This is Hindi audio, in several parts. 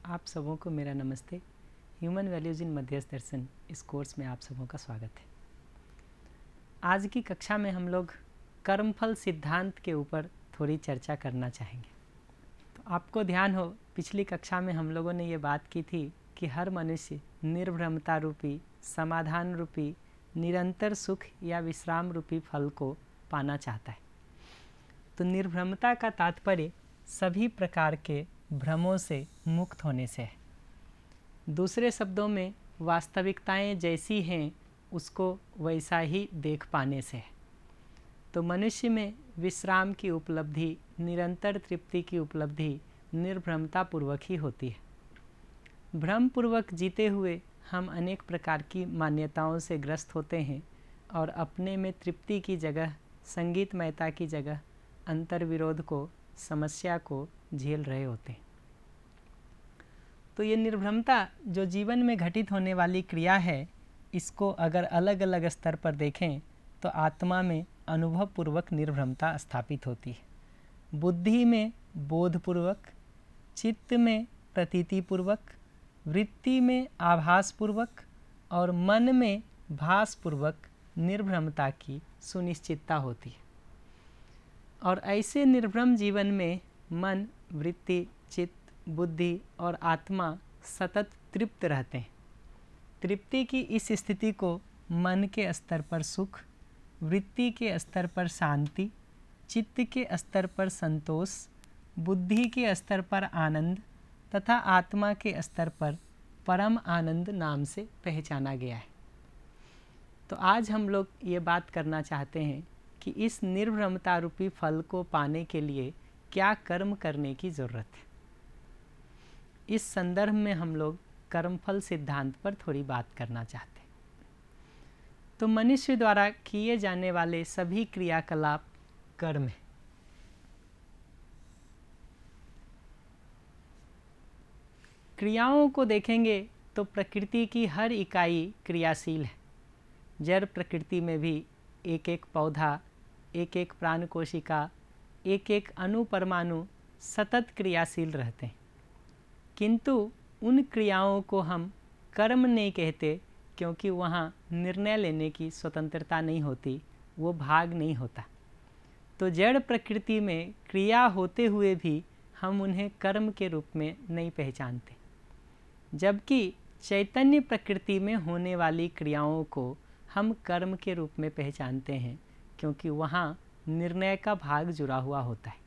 आप सबों को मेरा नमस्ते। ह्यूमन वैल्यूज़ इन मध्यस्थ दर्शन इस कोर्स में आप सबों का स्वागत है। आज की कक्षा में हम लोग कर्मफल सिद्धांत के ऊपर थोड़ी चर्चा करना चाहेंगे। तो आपको ध्यान हो, पिछली कक्षा में हम लोगों ने ये बात की थी कि हर मनुष्य निर्भ्रमता रूपी, समाधान रूपी, निरंतर सुख या विश्राम रूपी फल को पाना चाहता है। तो निर्भ्रमता का तात्पर्य सभी प्रकार के भ्रमों से मुक्त होने से है। दूसरे शब्दों में वास्तविकताएं जैसी हैं उसको वैसा ही देख पाने से है। तो मनुष्य में विश्राम की उपलब्धि, निरंतर तृप्ति की उपलब्धि निर्भ्रमता पूर्वक ही होती है। भ्रम पूर्वक जीते हुए हम अनेक प्रकार की मान्यताओं से ग्रस्त होते हैं और अपने में तृप्ति की जगह, संगीतमयता की जगह अंतर्विरोध को, समस्या को झेल रहे होते हैं। तो ये निर्भ्रमता जो जीवन में घटित होने वाली क्रिया है, इसको अगर अलग अलग स्तर पर देखें तो आत्मा में अनुभवपूर्वक निर्भ्रमता स्थापित होती है, बुद्धि में बोधपूर्वक, चित्त में प्रतीतिपूर्वक, वृत्ति में आभासपूर्वक और मन में भासपूर्वक निर्भ्रमता की सुनिश्चितता होती है। और ऐसे निर्भ्रम जीवन में मन, वृत्ति, चित्त, बुद्धि और आत्मा सतत तृप्त रहते हैं। तृप्ति की इस स्थिति को मन के स्तर पर सुख, वृत्ति के स्तर पर शांति, चित्त के स्तर पर संतोष, बुद्धि के स्तर पर आनंद तथा आत्मा के स्तर पर परम आनंद नाम से पहचाना गया है। तो आज हम लोग ये बात करना चाहते हैं कि इस निर्भ्रमता रूपी फल को पाने के लिए क्या कर्म करने की ज़रूरत है। इस संदर्भ में हम लोग कर्मफल सिद्धांत पर थोड़ी बात करना चाहते हैं। तो मनुष्य द्वारा किए जाने वाले सभी क्रियाकलाप कर्म है। क्रियाओं को देखेंगे तो प्रकृति की हर इकाई क्रियाशील है। जड़ प्रकृति में भी एक एक पौधा, एक एक प्राण कोशिका, एक एक अणु परमाणु सतत क्रियाशील रहते हैं। किंतु उन क्रियाओं को हम कर्म नहीं कहते, क्योंकि वहाँ निर्णय लेने की स्वतंत्रता नहीं होती, वो भाग नहीं होता। तो जड़ प्रकृति में क्रिया होते हुए भी हम उन्हें कर्म के रूप में नहीं पहचानते, जबकि चैतन्य प्रकृति में होने वाली क्रियाओं को हम कर्म के रूप में पहचानते हैं, क्योंकि वहाँ निर्णय का भाग जुड़ा हुआ होता है।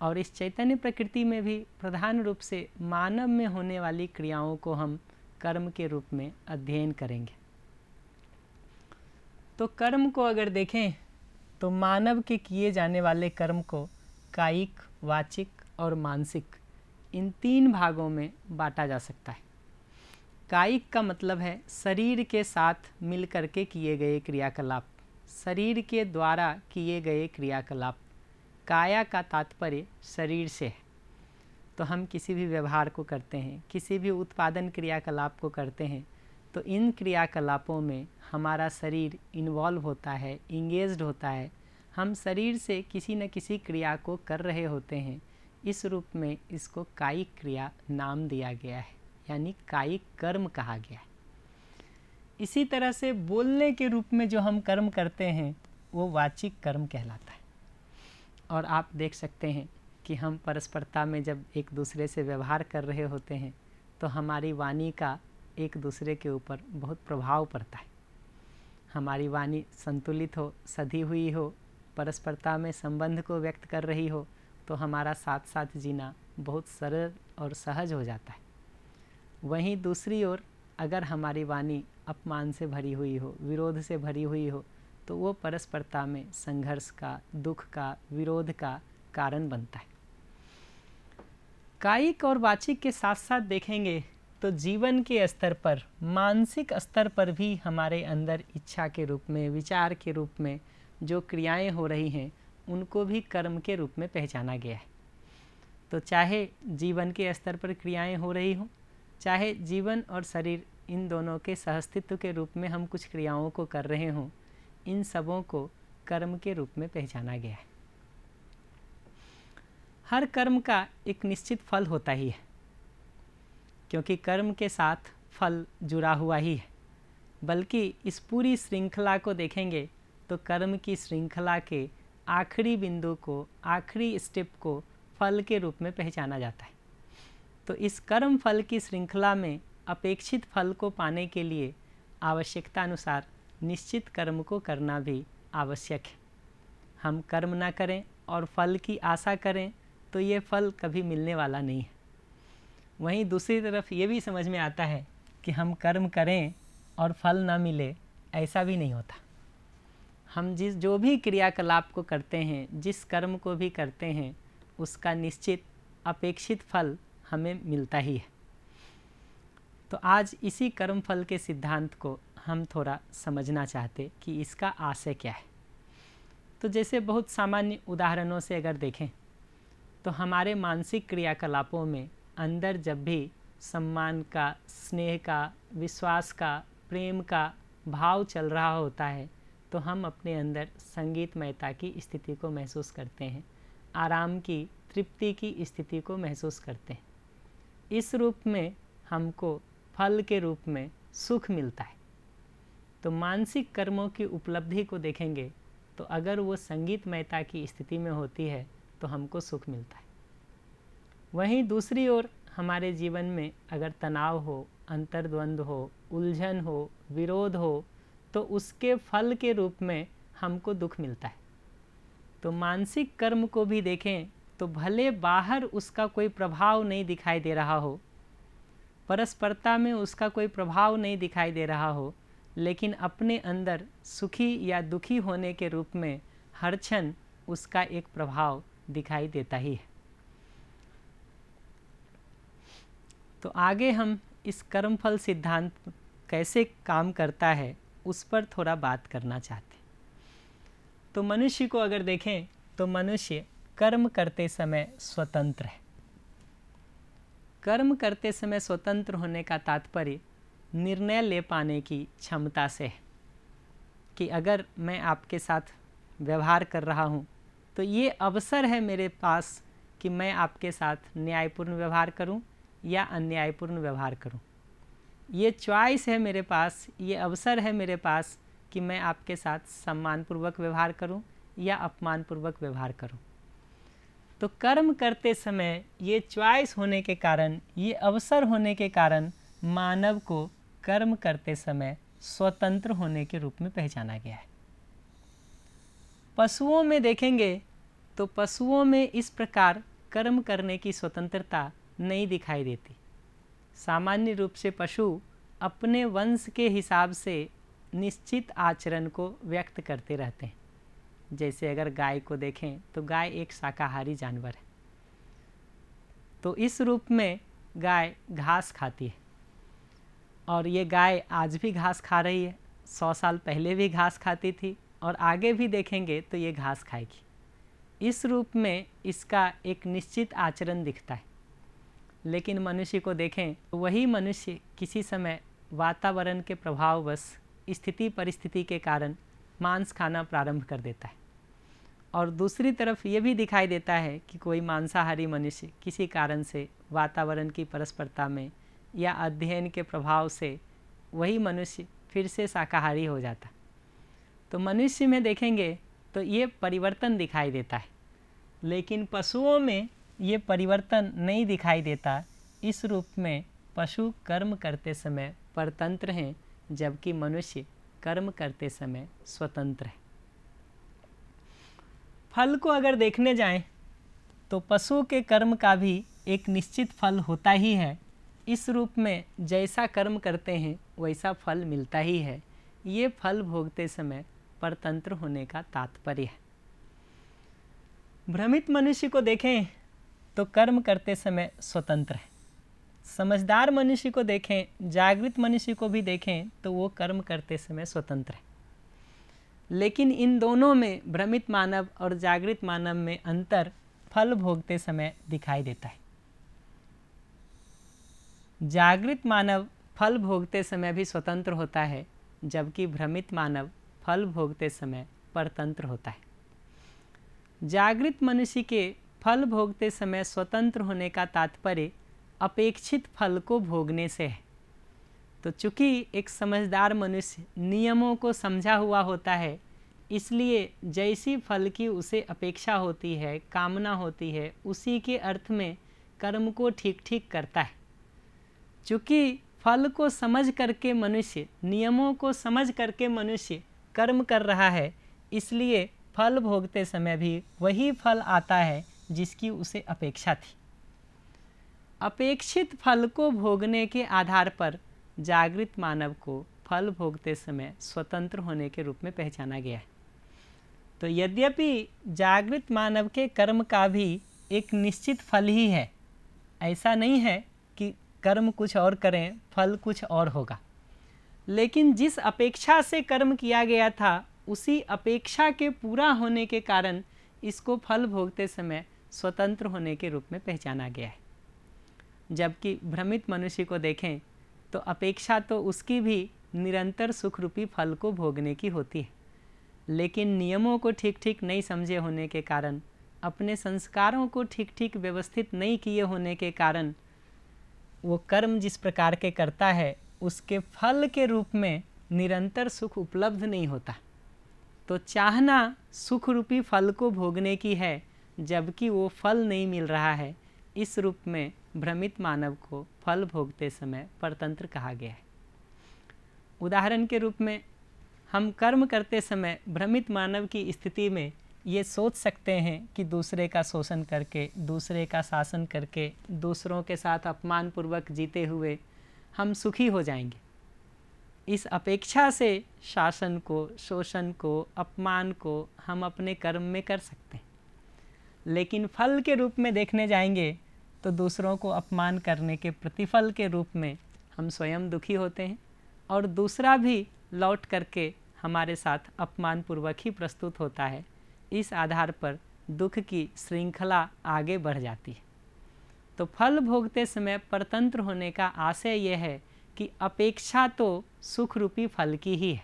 और इस चैतन्य प्रकृति में भी प्रधान रूप से मानव में होने वाली क्रियाओं को हम कर्म के रूप में अध्ययन करेंगे। तो कर्म को अगर देखें तो मानव के किए जाने वाले कर्म को कायिक, वाचिक और मानसिक, इन तीन भागों में बांटा जा सकता है। कायिक का मतलब है शरीर के साथ मिलकर के किए गए क्रियाकलाप, शरीर के द्वारा किए गए क्रियाकलाप। काया का तात्पर्य शरीर से है। तो हम किसी भी व्यवहार को करते हैं, किसी भी उत्पादन क्रियाकलाप को करते हैं, तो इन क्रियाकलापों में हमारा शरीर इन्वॉल्व होता है, इंगेज्ड होता है। हम शरीर से किसी न किसी क्रिया को कर रहे होते हैं। इस रूप में इसको कायिक क्रिया नाम दिया गया है, यानी कायिक कर्म कहा गया है। इसी तरह से बोलने के रूप में जो हम कर्म करते हैं वो वाचिक कर्म कहलाता है। और आप देख सकते हैं कि हम परस्परता में जब एक दूसरे से व्यवहार कर रहे होते हैं तो हमारी वाणी का एक दूसरे के ऊपर बहुत प्रभाव पड़ता है। हमारी वाणी संतुलित हो, सधी हुई हो, परस्परता में संबंध को व्यक्त कर रही हो, तो हमारा साथ साथ जीना बहुत सरल और सहज हो जाता है। वहीं दूसरी ओर अगर हमारी वाणी अपमान से भरी हुई हो, विरोध से भरी हुई हो, तो वो परस्परता में संघर्ष का, दुख का, विरोध का कारण बनता है। कायिक और वाचिक के साथ साथ देखेंगे तो जीवन के स्तर पर, मानसिक स्तर पर भी हमारे अंदर इच्छा के रूप में, विचार के रूप में जो क्रियाएं हो रही हैं, उनको भी कर्म के रूप में पहचाना गया है। तो चाहे जीवन के स्तर पर क्रियाएं हो रही हों, चाहे जीवन और शरीर इन दोनों के सहअस्तित्व के रूप में हम कुछ क्रियाओं को कर रहे हों, इन सबों को कर्म के रूप में पहचाना गया है। हर कर्म का एक निश्चित फल होता ही है। क्योंकि कर्म के साथ फल जुड़ा हुआ ही है। बल्कि इस पूरी श्रृंखला को देखेंगे तो कर्म की श्रृंखला के आखिरी बिंदु को, आखिरी स्टेप को फल के रूप में पहचाना जाता है। तो इस कर्म फल की श्रृंखला में अपेक्षित फल को पाने के लिए आवश्यकता अनुसार निश्चित कर्म को करना भी आवश्यक है। हम कर्म ना करें और फल की आशा करें तो ये फल कभी मिलने वाला नहीं है। वहीं दूसरी तरफ ये भी समझ में आता है कि हम कर्म करें और फल ना मिले, ऐसा भी नहीं होता। हम जो भी क्रियाकलाप को करते हैं, जिस कर्म को भी करते हैं, उसका निश्चित अपेक्षित फल हमें मिलता ही है। तो आज इसी कर्म फल के सिद्धांत को हम थोड़ा समझना चाहते कि इसका आशय क्या है। तो जैसे बहुत सामान्य उदाहरणों से अगर देखें तो हमारे मानसिक क्रियाकलापों में अंदर जब भी सम्मान का, स्नेह का, विश्वास का, प्रेम का भाव चल रहा होता है तो हम अपने अंदर संगीतमयता की स्थिति को महसूस करते हैं, आराम की, तृप्ति की स्थिति को महसूस करते हैं। इस रूप में हमको फल के रूप में सुख मिलता है। तो मानसिक कर्मों की उपलब्धि को देखेंगे तो अगर वो संगीतमयता की स्थिति में होती है तो हमको सुख मिलता है। वहीं दूसरी ओर हमारे जीवन में अगर तनाव हो, अंतर्द्वंद हो, उलझन हो, विरोध हो तो उसके फल के रूप में हमको दुख मिलता है। तो मानसिक कर्म को भी देखें तो भले बाहर उसका कोई प्रभाव नहीं दिखाई दे रहा हो, परस्परता में उसका कोई प्रभाव नहीं दिखाई दे रहा हो, लेकिन अपने अंदर सुखी या दुखी होने के रूप में हर क्षण उसका एक प्रभाव दिखाई देता ही है। तो आगे हम इस कर्मफल सिद्धांत कैसे काम करता है उस पर थोड़ा बात करना चाहते हैं। तो मनुष्य को अगर देखें तो मनुष्य कर्म करते समय स्वतंत्र है। कर्म करते समय स्वतंत्र होने का तात्पर्य निर्णय ले पाने की क्षमता से है कि अगर मैं आपके साथ व्यवहार कर रहा हूँ तो ये अवसर है मेरे पास कि मैं आपके साथ न्यायपूर्ण व्यवहार करूँ या अन्यायपूर्ण व्यवहार करूं। ये चॉइस है मेरे पास, ये अवसर है मेरे पास कि मैं आपके साथ सम्मानपूर्वक व्यवहार करूं या अपमानपूर्वक व्यवहार करूं। तो कर्म करते समय ये चॉइस होने के कारण, ये अवसर होने के कारण मानव को कर्म करते समय स्वतंत्र होने के रूप में पहचाना गया है। पशुओं में देखेंगे तो पशुओं में इस प्रकार कर्म करने की स्वतंत्रता नहीं दिखाई देती। सामान्य रूप से पशु अपने वंश के हिसाब से निश्चित आचरण को व्यक्त करते रहते हैं। जैसे अगर गाय को देखें तो गाय एक शाकाहारी जानवर है, तो इस रूप में गाय घास खाती है और ये गाय आज भी घास खा रही है। 100 साल पहले भी घास खाती थी और आगे भी देखेंगे तो ये घास खाएगी। इस रूप में इसका एक निश्चित आचरण दिखता है। लेकिन मनुष्य को देखें तो वही मनुष्य किसी समय वातावरण के प्रभाववश, स्थिति परिस्थिति के कारण मांस खाना प्रारंभ कर देता है। और दूसरी तरफ ये भी दिखाई देता है कि कोई मांसाहारी मनुष्य किसी कारण से वातावरण की परस्परता में या अध्ययन के प्रभाव से वही मनुष्य फिर से शाकाहारी हो जाता। तो मनुष्य में देखेंगे तो ये परिवर्तन दिखाई देता है, लेकिन पशुओं में ये परिवर्तन नहीं दिखाई देता। इस रूप में पशु कर्म करते समय परतंत्र हैं, जबकि मनुष्य कर्म करते समय स्वतंत्र है। फल को अगर देखने जाएं तो पशु के कर्म का भी एक निश्चित फल होता ही है। इस रूप में जैसा कर्म करते हैं वैसा फल मिलता ही है। ये फल भोगते समय परतंत्र होने का तात्पर्य है। भ्रमित मनुष्य को देखें तो कर्म करते समय स्वतंत्र है। समझदार मनुष्य को देखें, जागृत मनुष्य को भी देखें तो वो कर्म करते समय स्वतंत्र है। लेकिन इन दोनों में, भ्रमित मानव और जागृत मानव में अंतर फल भोगते समय दिखाई देता है। जागृत मानव फल भोगते समय भी स्वतंत्र होता है, जबकि भ्रमित मानव फल भोगते समय परतंत्र होता है। जागृत मनुष्य के फल भोगते समय स्वतंत्र होने का तात्पर्य अपेक्षित फल को भोगने से है। तो चूँकि एक समझदार मनुष्य नियमों को समझा हुआ होता है, इसलिए जैसी फल की उसे अपेक्षा होती है, कामना होती है, उसी के अर्थ में कर्म को ठीक ठीक करता है। चूँकि फल को समझ करके मनुष्य, नियमों को समझ करके मनुष्य कर्म कर रहा है, इसलिए फल भोगते समय भी वही फल आता है जिसकी उसे अपेक्षा थी। अपेक्षित फल को भोगने के आधार पर जागृत मानव को फल भोगते समय स्वतंत्र होने के रूप में पहचाना गया है। तो यद्यपि जागृत मानव के कर्म का भी एक निश्चित फल ही है, ऐसा नहीं है कि कर्म कुछ और करें फल कुछ और होगा, लेकिन जिस अपेक्षा से कर्म किया गया था उसी अपेक्षा के पूरा होने के कारण इसको फल भोगते समय स्वतंत्र होने के रूप में पहचाना गया है। जबकि भ्रमित मनुष्य को देखें तो अपेक्षा तो उसकी भी निरंतर सुख रूपी फल को भोगने की होती है, लेकिन नियमों को ठीक ठीक नहीं समझे होने के कारण, अपने संस्कारों को ठीक ठीक व्यवस्थित नहीं किए होने के कारण वो कर्म जिस प्रकार के करता है उसके फल के रूप में निरंतर सुख उपलब्ध नहीं होता। तो चाहना सुख रूपी फल को भोगने की है, जबकि वो फल नहीं मिल रहा है, इस रूप में भ्रमित मानव को फल भोगते समय परतंत्र कहा गया है। उदाहरण के रूप में हम कर्म करते समय भ्रमित मानव की स्थिति में ये सोच सकते हैं कि दूसरे का शोषण करके, दूसरे का शासन करके, दूसरों के साथ अपमानपूर्वक जीते हुए हम सुखी हो जाएंगे। इस अपेक्षा से शासन को, शोषण को, अपमान को हम अपने कर्म में कर सकते हैं, लेकिन फल के रूप में देखने जाएंगे तो दूसरों को अपमान करने के प्रतिफल के रूप में हम स्वयं दुखी होते हैं और दूसरा भी लौट करके हमारे साथ अपमानपूर्वक ही प्रस्तुत होता है। इस आधार पर दुख की श्रृंखला आगे बढ़ जाती है। तो फल भोगते समय परतंत्र होने का आशय यह है कि अपेक्षा तो सुख रूपी फल की ही है,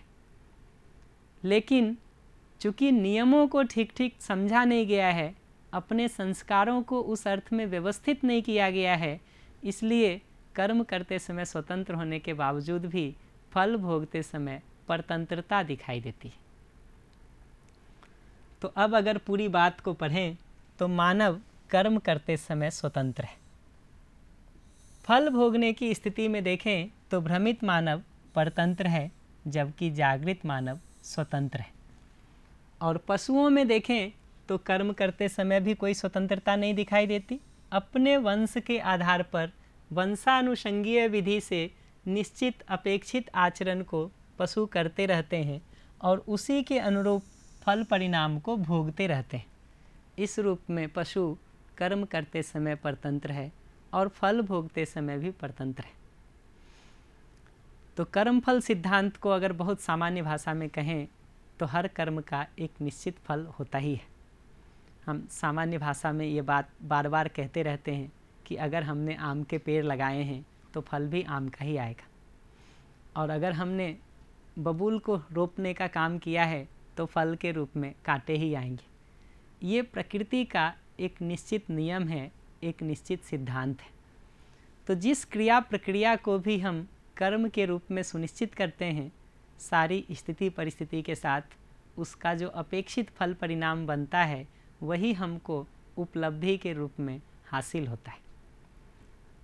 लेकिन चूँकि नियमों को ठीक ठीक समझा नहीं गया है, अपने संस्कारों को उस अर्थ में व्यवस्थित नहीं किया गया है, इसलिए कर्म करते समय स्वतंत्र होने के बावजूद भी फल भोगते समय परतंत्रता दिखाई देती है। तो अब अगर पूरी बात को पढ़ें तो मानव कर्म करते समय स्वतंत्र है। फल भोगने की स्थिति में देखें तो भ्रमित मानव परतंत्र है, जबकि जागृत मानव स्वतंत्र है। और पशुओं में देखें तो कर्म करते समय भी कोई स्वतंत्रता नहीं दिखाई देती। अपने वंश के आधार पर वंशानुषंगीय विधि से निश्चित अपेक्षित आचरण को पशु करते रहते हैं और उसी के अनुरूप फल परिणाम को भोगते रहते हैं। इस रूप में पशु कर्म करते समय परतंत्र है और फल भोगते समय भी परतंत्र है। तो कर्मफल सिद्धांत को अगर बहुत सामान्य भाषा में कहें तो हर कर्म का एक निश्चित फल होता ही है। हम सामान्य भाषा में ये बात बार बार कहते रहते हैं कि अगर हमने आम के पेड़ लगाए हैं तो फल भी आम का ही आएगा, और अगर हमने बबूल को रोपने का काम किया है तो फल के रूप में कांटे ही आएंगे। ये प्रकृति का एक निश्चित नियम है, एक निश्चित सिद्धांत है। तो जिस क्रिया प्रक्रिया को भी हम कर्म के रूप में सुनिश्चित करते हैं, सारी स्थिति परिस्थिति के साथ उसका जो अपेक्षित फल परिणाम बनता है वही हमको उपलब्धि के रूप में हासिल होता है।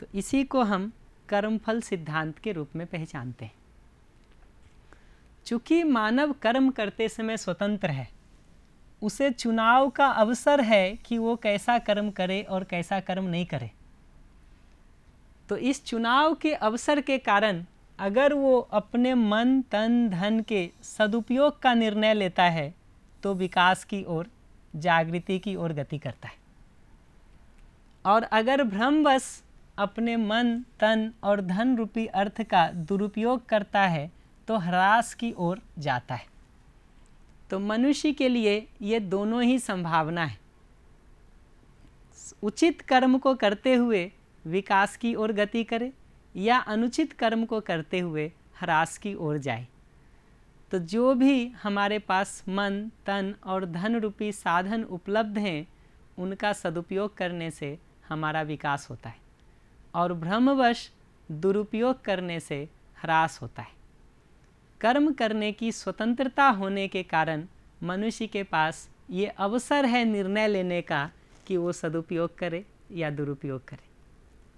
तो इसी को हम कर्मफल सिद्धांत के रूप में पहचानते हैं। चूँकि मानव कर्म करते समय स्वतंत्र है, उसे चुनाव का अवसर है कि वो कैसा कर्म करे और कैसा कर्म नहीं करे। तो इस चुनाव के अवसर के कारण अगर वो अपने मन, तन, धन के सदुपयोग का निर्णय लेता है तो विकास की ओर, जागृति की ओर गति करता है, और अगर भ्रमवश अपने मन, तन और धन रूपी अर्थ का दुरुपयोग करता है तो ह्रास की ओर जाता है। तो मनुष्य के लिए ये दोनों ही संभावना है। उचित कर्म को करते हुए विकास की ओर गति करे या अनुचित कर्म को करते हुए ह्रास की ओर जाए। तो जो भी हमारे पास मन, तन और धन रूपी साधन उपलब्ध हैं, उनका सदुपयोग करने से हमारा विकास होता है। और भ्रमवश दुरुपयोग करने से ह्रास होता है। कर्म करने की स्वतंत्रता होने के कारण मनुष्य के पास ये अवसर है निर्णय लेने का कि वो सदुपयोग करे या दुरुपयोग करे,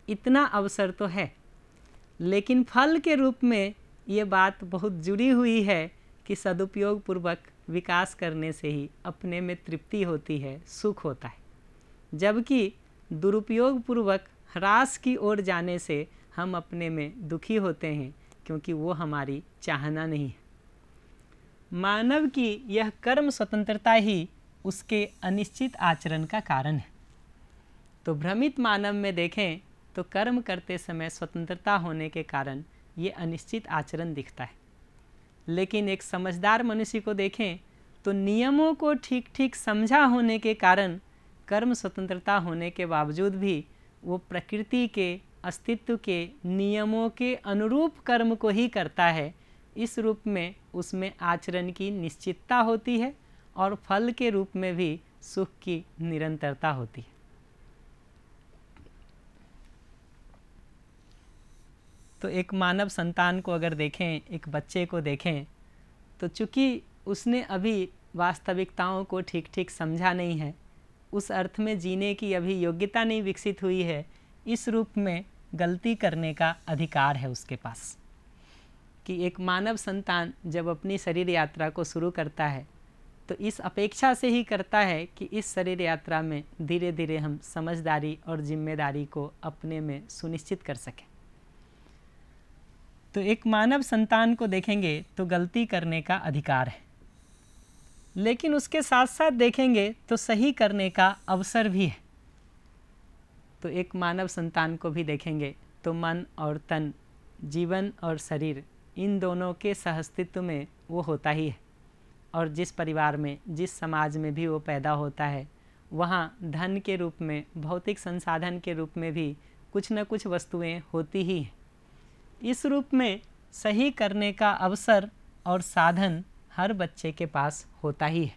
इतना अवसर तो है। लेकिन फल के रूप में ये बात बहुत जुड़ी हुई है कि सदुपयोग पूर्वक विकास करने से ही अपने में तृप्ति होती है, सुख होता है, जबकि दुरुपयोग पूर्वक ह्रास की ओर जाने से हम अपने में दुखी होते हैं, क्योंकि वो हमारी चाहना नहीं है। मानव की यह कर्म स्वतंत्रता ही उसके अनिश्चित आचरण का कारण है। तो भ्रमित मानव में देखें तो कर्म करते समय स्वतंत्रता होने के कारण ये अनिश्चित आचरण दिखता है। लेकिन एक समझदार मनुष्य को देखें तो नियमों को ठीक ठीक समझा होने के कारण कर्म स्वतंत्रता होने के बावजूद भी वो प्रकृति के अस्तित्व के नियमों के अनुरूप कर्म को ही करता है। इस रूप में उसमें आचरण की निश्चितता होती है और फल के रूप में भी सुख की निरंतरता होती है। तो एक मानव संतान को अगर देखें, एक बच्चे को देखें, तो चूँकि उसने अभी वास्तविकताओं को ठीक ठीक समझा नहीं है, उस अर्थ में जीने की अभी योग्यता नहीं विकसित हुई है, इस रूप में गलती करने का अधिकार है उसके पास। कि एक मानव संतान जब अपनी शरीर यात्रा को शुरू करता है तो इस अपेक्षा से ही करता है कि इस शरीर यात्रा में धीरे धीरे हम समझदारी और जिम्मेदारी को अपने में सुनिश्चित कर सकें। तो एक मानव संतान को देखेंगे तो गलती करने का अधिकार है, लेकिन उसके साथ साथ देखेंगे तो सही करने का अवसर भी है। तो एक मानव संतान को भी देखेंगे तो मन और तन, जीवन और शरीर, इन दोनों के सहअस्तित्व में वो होता ही है। और जिस परिवार में, जिस समाज में भी वो पैदा होता है, वहाँ धन के रूप में, भौतिक संसाधन के रूप में भी कुछ न कुछ वस्तुएं होती ही हैं। इस रूप में सही करने का अवसर और साधन हर बच्चे के पास होता ही है।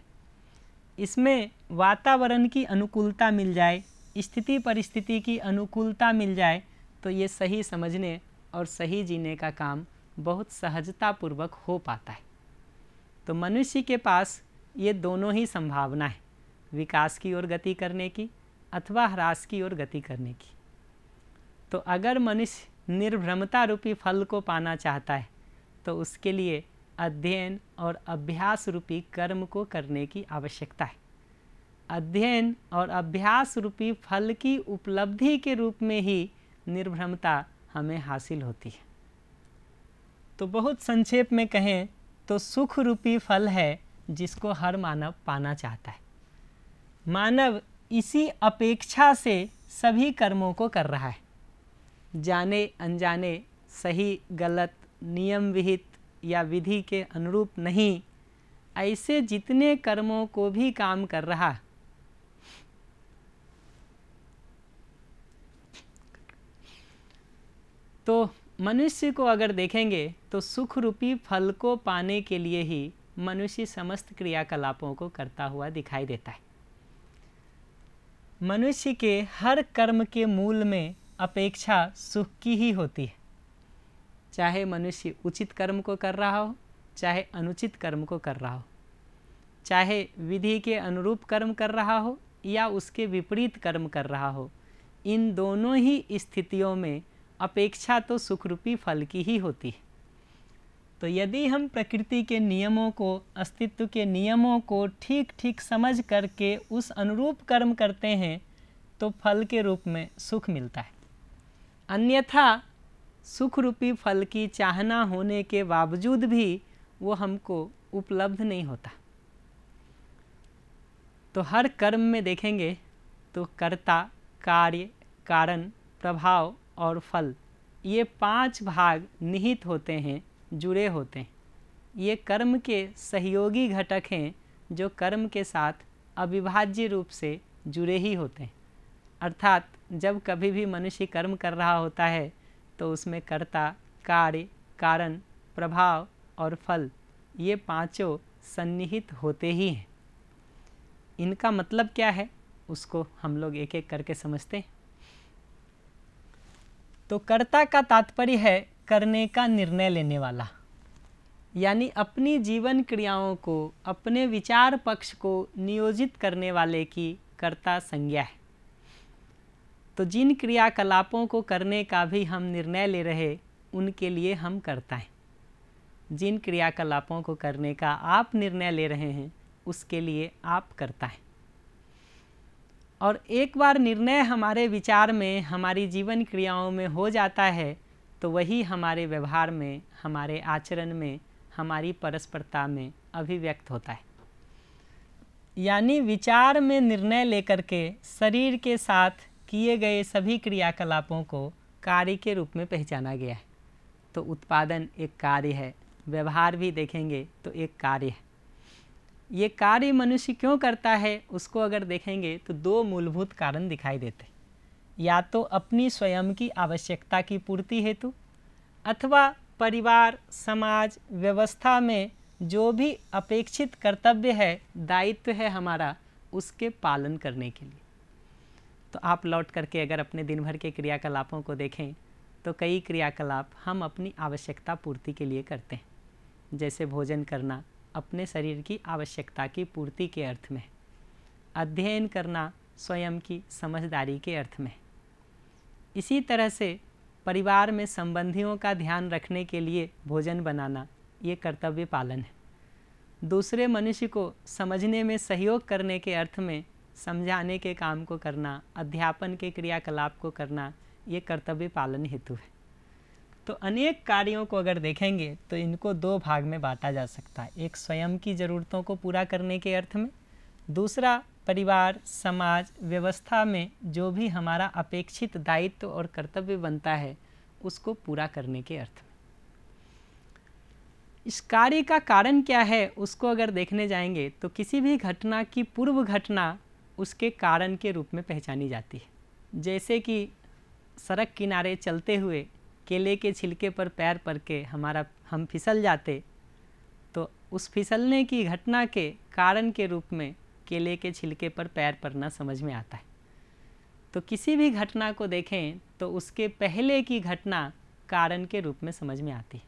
इसमें वातावरण की अनुकूलता मिल जाए, स्थिति परिस्थिति की अनुकूलता मिल जाए, तो ये सही समझने और सही जीने का काम बहुत सहजतापूर्वक हो पाता है। तो मनुष्य के पास ये दोनों ही संभावना है, विकास की ओर गति करने की अथवा ह्रास की ओर गति करने की। तो अगर मनुष्य निर्भ्रमता रूपी फल को पाना चाहता है तो उसके लिए अध्ययन और अभ्यास रूपी कर्म को करने की आवश्यकता है। अध्ययन और अभ्यास रूपी फल की उपलब्धि के रूप में ही निर्भ्रमता हमें हासिल होती है। तो बहुत संक्षेप में कहें तो सुख रूपी फल है जिसको हर मानव पाना चाहता है। मानव इसी अपेक्षा से सभी कर्मों को कर रहा है, जाने अनजाने, सही गलत, नियम विहित या विधि के अनुरूप नहीं, ऐसे जितने कर्मों को भी काम कर रहा। तो मनुष्य को अगर देखेंगे तो सुख रूपी फल को पाने के लिए ही मनुष्य समस्त क्रियाकलापों को करता हुआ दिखाई देता है। मनुष्य के हर कर्म के मूल में अपेक्षा सुख की ही होती है, चाहे मनुष्य उचित कर्म को कर रहा हो, चाहे अनुचित कर्म को कर रहा हो, चाहे विधि के अनुरूप कर्म कर रहा हो या उसके विपरीत कर्म कर रहा हो। इन दोनों ही स्थितियों में अपेक्षा तो सुखरूपी फल की ही होती है। तो यदि हम प्रकृति के नियमों को, अस्तित्व के नियमों को ठीक ठीक समझ करके उस अनुरूप कर्म करते हैं तो फल के रूप में सुख मिलता है। अन्यथा सुख रूपी फल की चाहना होने के बावजूद भी वो हमको उपलब्ध नहीं होता। तो हर कर्म में देखेंगे तो कर्ता, कार्य, कारण, प्रभाव और फल, ये 5 भाग निहित होते हैं, जुड़े होते हैं। ये कर्म के सहयोगी घटक हैं जो कर्म के साथ अविभाज्य रूप से जुड़े ही होते हैं। अर्थात जब कभी भी मनुष्य कर्म कर रहा होता है तो उसमें कर्ता, कार्य, कारण, प्रभाव और फल, ये 5 सन्निहित होते ही हैं। इनका मतलब क्या है उसको हम लोग एक एक करके समझते हैं। तो कर्ता का तात्पर्य है करने का निर्णय लेने वाला, यानी अपनी जीवन क्रियाओं को, अपने विचार पक्ष को नियोजित करने वाले की कर्ता संज्ञा है। तो जिन क्रियाकलापों को करने का भी हम निर्णय ले रहे, उनके लिए हम कर्ता हैं। जिन क्रियाकलापों को करने का आप निर्णय ले रहे हैं, उसके लिए आप कर्ता हैं। और एक बार निर्णय हमारे विचार में, हमारी जीवन क्रियाओं में हो जाता है, तो वही हमारे व्यवहार में, हमारे आचरण में, हमारी परस्परता में अभिव्यक्त होता है। यानी विचार में निर्णय लेकर के शरीर के साथ किए गए सभी क्रियाकलापों को कार्य के रूप में पहचाना गया है। तो उत्पादन एक कार्य है, व्यवहार भी देखेंगे तो एक कार्य है। ये कार्य मनुष्य क्यों करता है, उसको अगर देखेंगे तो दो मूलभूत कारण दिखाई देते हैं। या तो अपनी स्वयं की आवश्यकता की पूर्ति हेतु, अथवा परिवार, समाज, व्यवस्था में जो भी अपेक्षित कर्तव्य है, दायित्व है हमारा, उसके पालन करने के लिए। तो आप लौट करके अगर अपने दिन भर के क्रियाकलापों को देखें तो कई क्रियाकलाप हम अपनी आवश्यकता पूर्ति के लिए करते हैं। जैसे भोजन करना अपने शरीर की आवश्यकता की पूर्ति के अर्थ में, अध्ययन करना स्वयं की समझदारी के अर्थ में। इसी तरह से परिवार में संबंधियों का ध्यान रखने के लिए भोजन बनाना, ये कर्तव्य पालन है। दूसरे मनुष्य को समझने में सहयोग करने के अर्थ में समझाने के काम को करना, अध्यापन के क्रियाकलाप को करना, ये कर्तव्य पालन हेतु है। तो अनेक कार्यों को अगर देखेंगे तो इनको दो भाग में बांटा जा सकता है। एक स्वयं की ज़रूरतों को पूरा करने के अर्थ में, दूसरा परिवार, समाज, व्यवस्था में जो भी हमारा अपेक्षित दायित्व और कर्तव्य बनता है, उसको पूरा करने के अर्थ में। इस कार्य का कारण क्या है, उसको अगर देखने जाएंगे तो किसी भी घटना की पूर्व घटना उसके कारण के रूप में पहचानी जाती है। जैसे कि सड़क किनारे चलते हुए केले के छिलके पर पैर पड़ के हम फिसल जाते, तो उस फिसलने की घटना के कारण के रूप में केले के छिलके पर पैर पड़ना समझ में आता है। तो किसी भी घटना को देखें तो उसके पहले की घटना कारण के रूप में समझ में आती है।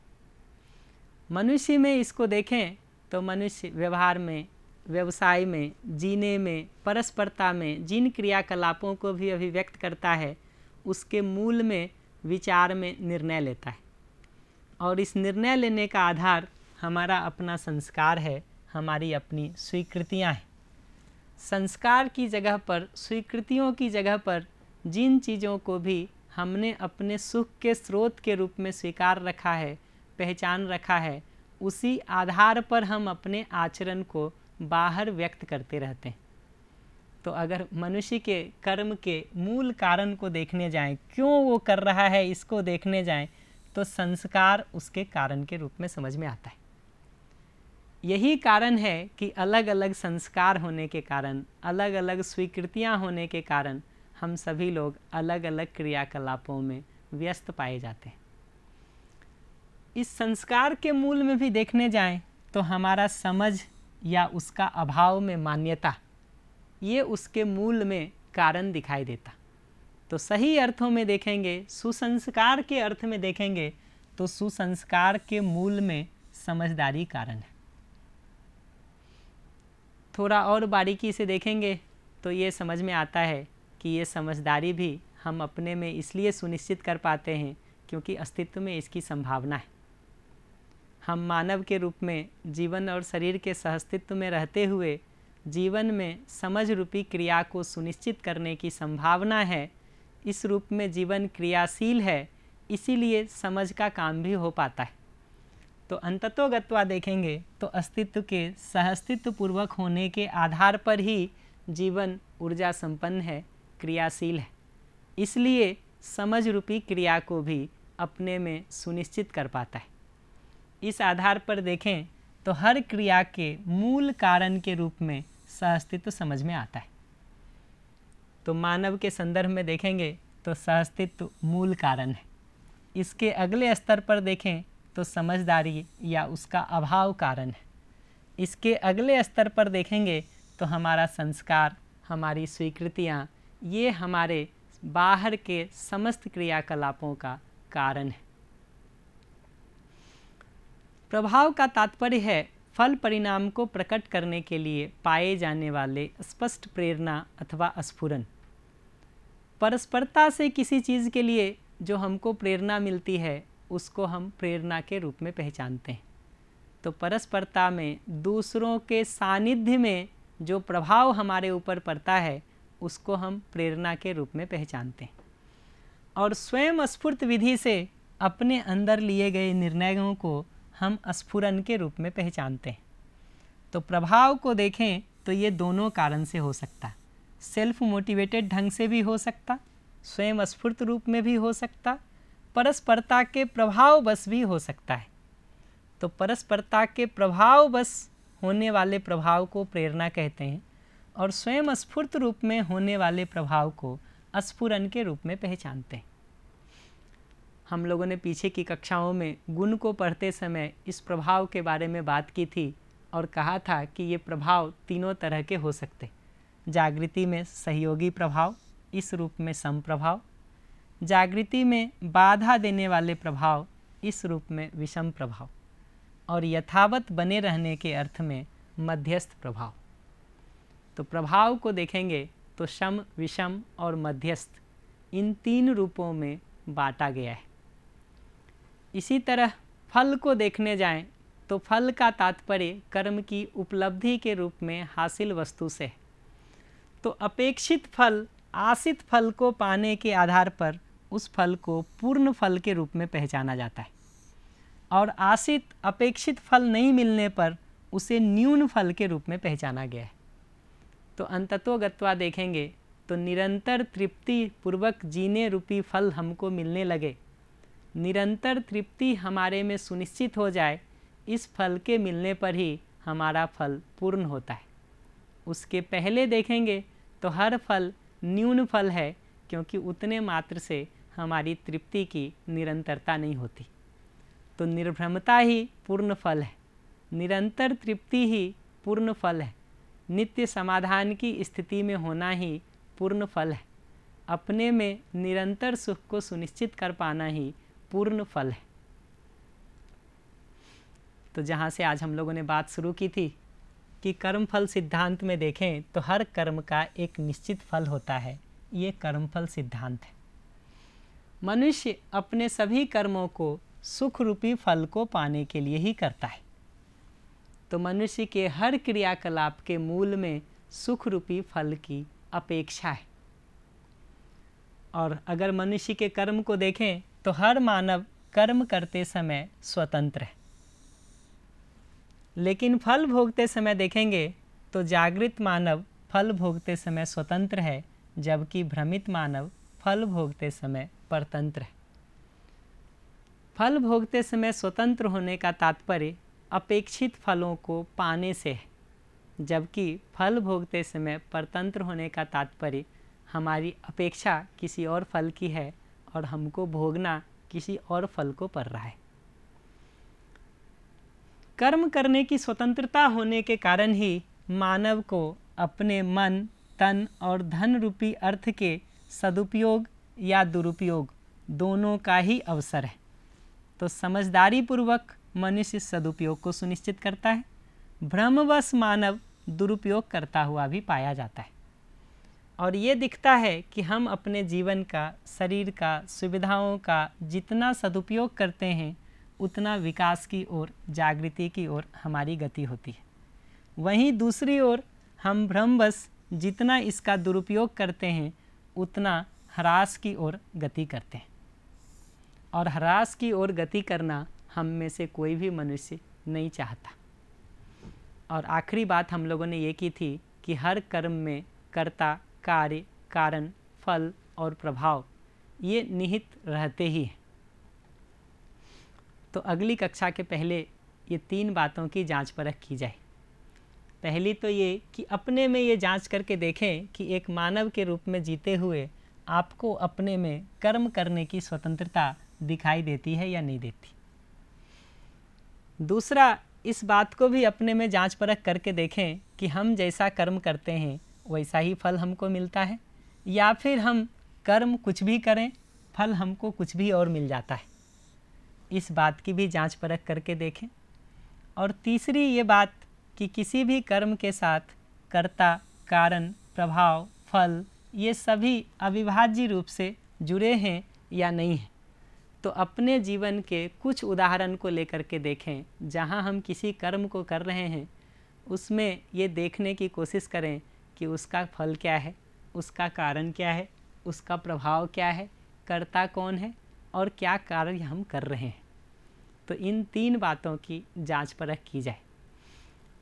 मनुष्य में इसको देखें तो मनुष्य व्यवहार में, व्यवसाय में, जीने में, परस्परता में जिन क्रियाकलापों को भी अभिव्यक्त करता है, उसके मूल में, विचार में निर्णय लेता है। और इस निर्णय लेने का आधार हमारा अपना संस्कार है, हमारी अपनी स्वीकृतियाँ हैं। संस्कार की जगह पर, स्वीकृतियों की जगह पर जिन चीज़ों को भी हमने अपने सुख के स्रोत के रूप में स्वीकार रखा है, पहचान रखा है, उसी आधार पर हम अपने आचरण को बाहर व्यक्त करते रहते हैं। तो अगर मनुष्य के कर्म के मूल कारण को देखने जाएं, क्यों वो कर रहा है, इसको देखने जाएं, तो संस्कार उसके कारण के रूप में समझ में आता है। यही कारण है कि अलग अलग संस्कार होने के कारण, अलग अलग स्वीकृतियां होने के कारण हम सभी लोग अलग अलग क्रियाकलापों में व्यस्त पाए जाते हैं। इस संस्कार के मूल में भी देखने जाएं तो हमारा समझ या उसका अभाव में मान्यता, ये उसके मूल में कारण दिखाई देता। तो सही अर्थों में देखेंगे, सुसंस्कार के अर्थ में देखेंगे तो सुसंस्कार के मूल में समझदारी कारण है। थोड़ा और बारीकी से देखेंगे तो ये समझ में आता है कि ये समझदारी भी हम अपने में इसलिए सुनिश्चित कर पाते हैं क्योंकि अस्तित्व में इसकी संभावना है। हम मानव के रूप में जीवन और शरीर के सहअस्तित्व में रहते हुए जीवन में समझ रूपी क्रिया को सुनिश्चित करने की संभावना है। इस रूप में जीवन क्रियाशील है, इसीलिए समझ का काम भी हो पाता है। तो अंततोगत्वा देखेंगे तो अस्तित्व के सहअस्तित्व पूर्वक होने के आधार पर ही जीवन ऊर्जा संपन्न है, क्रियाशील है। इसलिए समझ रूपी क्रिया को भी अपने में सुनिश्चित कर पाता है। इस आधार पर देखें तो हर क्रिया के मूल कारण के रूप में सहअस्तित्व समझ में आता है। तो मानव के संदर्भ में देखेंगे तो सहअस्तित्व मूल कारण है। इसके अगले स्तर पर देखें तो समझदारी या उसका अभाव कारण है। इसके अगले स्तर पर देखेंगे तो हमारा संस्कार, हमारी स्वीकृतियाँ, ये हमारे बाहर के समस्त क्रियाकलापों का कारण है। प्रभाव का तात्पर्य है फल परिणाम को प्रकट करने के लिए पाए जाने वाले स्पष्ट प्रेरणा अथवा स्फुरन। परस्परता से किसी चीज़ के लिए जो हमको प्रेरणा मिलती है उसको हम प्रेरणा के रूप में पहचानते हैं। तो परस्परता में दूसरों के सानिध्य में जो प्रभाव हमारे ऊपर पड़ता है उसको हम प्रेरणा के रूप में पहचानते हैं। और स्वयं स्फूर्त विधि से अपने अंदर लिए गए निर्णयों को हम स्फुरन के रूप में पहचानते हैं। तो प्रभाव को देखें तो ये दोनों कारण से हो सकता है। सेल्फ मोटिवेटेड ढंग से भी हो सकता, स्वयं स्फूर्त रूप में भी हो सकता, परस्परता के प्रभाव बस भी हो सकता है। तो परस्परता के प्रभाव बस होने वाले प्रभाव को प्रेरणा कहते हैं और स्वयं स्फूर्त रूप में होने वाले प्रभाव को स्फुरन के रूप में पहचानते हैं। हम लोगों ने पीछे की कक्षाओं में गुण को पढ़ते समय इस प्रभाव के बारे में बात की थी और कहा था कि ये प्रभाव तीनों तरह के हो सकते। जागृति में सहयोगी प्रभाव, इस रूप में समप्रभाव, जागृति में बाधा देने वाले प्रभाव, इस रूप में विषम प्रभाव, और यथावत बने रहने के अर्थ में मध्यस्थ प्रभाव। तो प्रभाव को देखेंगे तो सम, विषम और मध्यस्थ इन तीन रूपों में बांटा गया है। इसी तरह फल को देखने जाएं तो फल का तात्पर्य कर्म की उपलब्धि के रूप में हासिल वस्तु से है। तो अपेक्षित फल आशित फल को पाने के आधार पर उस फल को पूर्ण फल के रूप में पहचाना जाता है और आशित अपेक्षित फल नहीं मिलने पर उसे न्यून फल के रूप में पहचाना गया है। तो अंततोगत्वा देखेंगे तो निरंतर तृप्ति पूर्वक जीने रूपी फल हमको मिलने लगे, निरंतर तृप्ति हमारे में सुनिश्चित हो जाए, इस फल के मिलने पर ही हमारा फल पूर्ण होता है। उसके पहले देखेंगे तो हर फल न्यून फल है, क्योंकि उतने मात्र से हमारी तृप्ति की निरंतरता नहीं होती। तो निर्भ्रमता ही पूर्ण फल है, निरंतर तृप्ति ही पूर्ण फल है, नित्य समाधान की स्थिति में होना ही पूर्ण फल है, अपने में निरंतर सुख को सुनिश्चित कर पाना ही पूर्ण फल है। तो जहाँ से आज हम लोगों ने बात शुरू की थी कि कर्मफल सिद्धांत में देखें तो हर कर्म का एक निश्चित फल होता है, ये कर्मफल सिद्धांत है। मनुष्य अपने सभी कर्मों को सुख रूपी फल को पाने के लिए ही करता है। तो मनुष्य के हर क्रियाकलाप के मूल में सुख रूपी फल की अपेक्षा है। और अगर मनुष्य के कर्म को देखें तो हर मानव कर्म करते समय स्वतंत्र है, लेकिन फल भोगते समय देखेंगे तो जागृत मानव फल भोगते समय स्वतंत्र है, जबकि भ्रमित मानव फल भोगते समय परतंत्र है। फल भोगते समय स्वतंत्र होने का तात्पर्य अपेक्षित फलों को पाने से है, जबकि फल भोगते समय परतंत्र होने का तात्पर्य हमारी अपेक्षा किसी और फल की है और हमको भोगना किसी और फल को पड़ रहा है। कर्म करने की स्वतंत्रता होने के कारण ही मानव को अपने मन, तन और धन रूपी अर्थ के सदुपयोग या दुरुपयोग दोनों का ही अवसर है। तो समझदारी पूर्वक मनुष्य सदुपयोग को सुनिश्चित करता है, भ्रमवश मानव दुरुपयोग करता हुआ भी पाया जाता है। और ये दिखता है कि हम अपने जीवन का, शरीर का, सुविधाओं का जितना सदुपयोग करते हैं उतना विकास की ओर, जागृति की ओर हमारी गति होती है। वहीं दूसरी ओर हम भ्रमवश जितना इसका दुरुपयोग करते हैं उतना ह्रास की ओर गति करते हैं, और ह्रास की ओर गति करना हम में से कोई भी मनुष्य नहीं चाहता। और आखिरी बात हम लोगों ने ये की थी कि हर कर्म में कर्ता, कार्य, कारण, फल और प्रभाव ये निहित रहते ही हैं। तो अगली कक्षा के पहले ये तीन बातों की जांच परख की जाए। पहली तो ये कि अपने में ये जांच करके देखें कि एक मानव के रूप में जीते हुए आपको अपने में कर्म करने की स्वतंत्रता दिखाई देती है या नहीं देती। दूसरा, इस बात को भी अपने में जांच परख करके देखें कि हम जैसा कर्म करते हैं वैसा ही फल हमको मिलता है, या फिर हम कर्म कुछ भी करें, फल हमको कुछ भी और मिल जाता है। इस बात की भी जांच परख करके देखें। और तीसरी ये बात कि किसी भी कर्म के साथ कर्ता, कारण, प्रभाव, फल ये सभी अविभाज्य रूप से जुड़े हैं या नहीं हैं। तो अपने जीवन के कुछ उदाहरण को लेकर के देखें, जहां हम किसी कर्म को कर रहे हैं उसमें ये देखने की कोशिश करें कि उसका फल क्या है, उसका कारण क्या है, उसका प्रभाव क्या है, कर्ता कौन है और क्या कार्य हम कर रहे हैं। तो इन 3 बातों की जांच परख की जाए।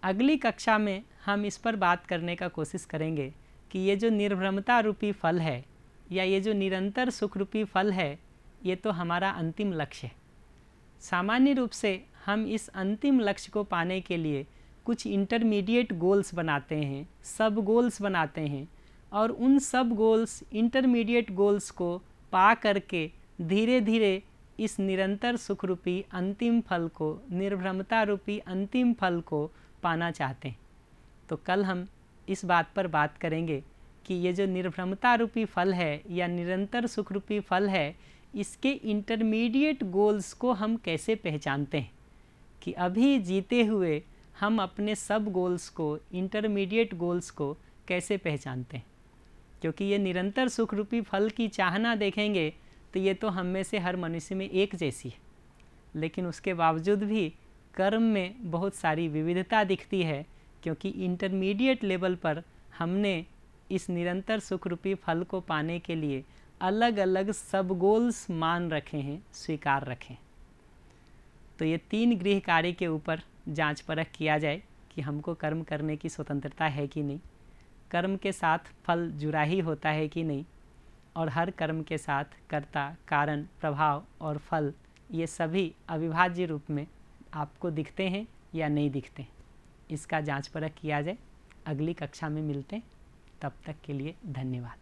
अगली कक्षा में हम इस पर बात करने का कोशिश करेंगे कि ये जो निर्भ्रमता रूपी फल है या ये जो निरंतर सुख रूपी फल है, ये तो हमारा अंतिम लक्ष्य है। सामान्य रूप से हम इस अंतिम लक्ष्य को पाने के लिए कुछ इंटरमीडिएट गोल्स बनाते हैं, सब गोल्स बनाते हैं, और उन सब गोल्स, इंटरमीडिएट गोल्स को पा करके धीरे धीरे इस निरंतर सुख रूपी अंतिम फल को, निर्भ्रमता रूपी अंतिम फल को पाना चाहते हैं। तो कल हम इस बात पर बात करेंगे कि ये जो निर्भ्रमता रूपी फल है या निरंतर सुख रूपी फल है, इसके इंटरमीडिएट गोल्स को हम कैसे पहचानते हैं, कि अभी जीते हुए हम अपने सब गोल्स को, इंटरमीडिएट गोल्स को कैसे पहचानते हैं। क्योंकि ये निरंतर सुख रूपी फल की चाहना देखेंगे तो ये तो हम में से हर मनुष्य में एक जैसी है, लेकिन उसके बावजूद भी कर्म में बहुत सारी विविधता दिखती है, क्योंकि इंटरमीडिएट लेवल पर हमने इस निरंतर सुख रूपी फल को पाने के लिए अलग अलग सब गोल्स मान रखे हैं, स्वीकार रखें। तो ये 3 गृह कार्य के ऊपर जांच परख किया जाए कि हमको कर्म करने की स्वतंत्रता है कि नहीं, कर्म के साथ फल जुड़ा ही होता है कि नहीं, और हर कर्म के साथ कर्ता, कारण, प्रभाव और फल ये सभी अविभाज्य रूप में आपको दिखते हैं या नहीं दिखते। इसका जांच परख किया जाए। अगली कक्षा में मिलते हैं, तब तक के लिए धन्यवाद।